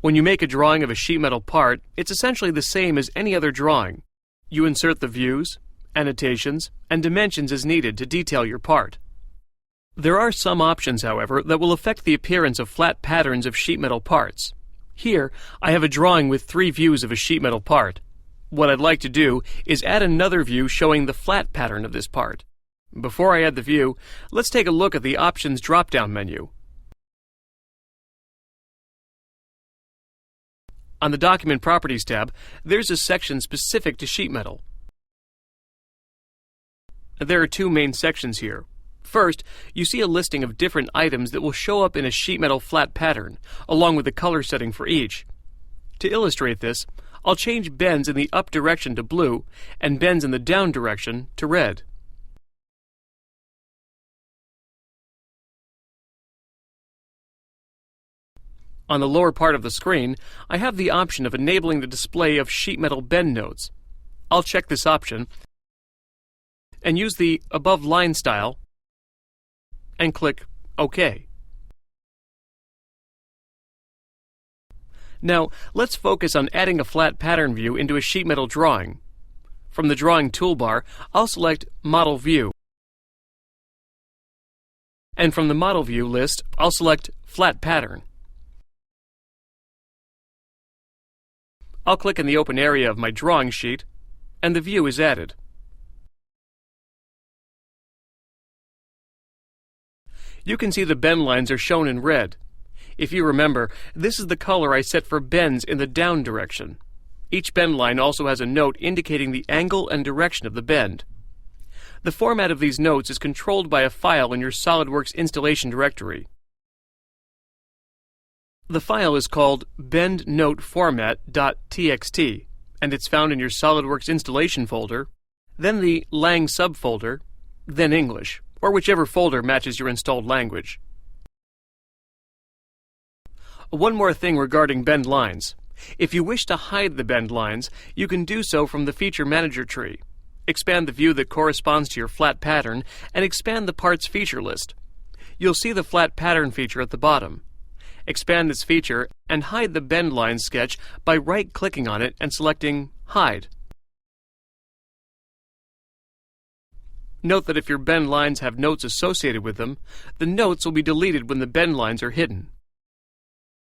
When you make a drawing of a sheet metal part, it's essentially the same as any other drawing. You insert the views, annotations, and dimensions as needed to detail your part. There are some options, however, that will affect the appearance of flat patterns of sheet metal parts. Here, I have a drawing with 3 views of a sheet metal part. What I'd like to do is add another view showing the flat pattern of this part. Before I add the view, let's take a look at the Options drop-down menu. On the Document Properties tab, there's a section specific to sheet metal. There are 2 main sections here. First, you see a listing of different items that will show up in a sheet metal flat pattern, along with the color setting for each. To illustrate this, I'll change bends in the up direction to blue and bends in the down direction to red. On the lower part of the screen, I have the option of enabling the display of sheet metal bend notes. I'll check this option and use the Above Line style and click OK. Now, let's focus on adding a flat pattern view into a sheet metal drawing. From the Drawing toolbar, I'll select Model View. And from the Model View list, I'll select Flat Pattern. I'll click in the open area of my drawing sheet, and the view is added. You can see the bend lines are shown in red. If you remember, this is the color I set for bends in the down direction. Each bend line also has a note indicating the angle and direction of the bend. The format of these notes is controlled by a file in your SOLIDWORKS installation directory. The file is called bendnoteformat.txt, and it's found in your SOLIDWORKS installation folder, then the Lang subfolder, then English, or whichever folder matches your installed language. One more thing regarding bend lines. If you wish to hide the bend lines, you can do so from the Feature Manager tree. Expand the view that corresponds to your flat pattern and expand the part's feature list. You'll see the flat pattern feature at the bottom. Expand this feature and hide the bend line sketch by right-clicking on it and selecting Hide. Note that if your bend lines have notes associated with them, the notes will be deleted when the bend lines are hidden.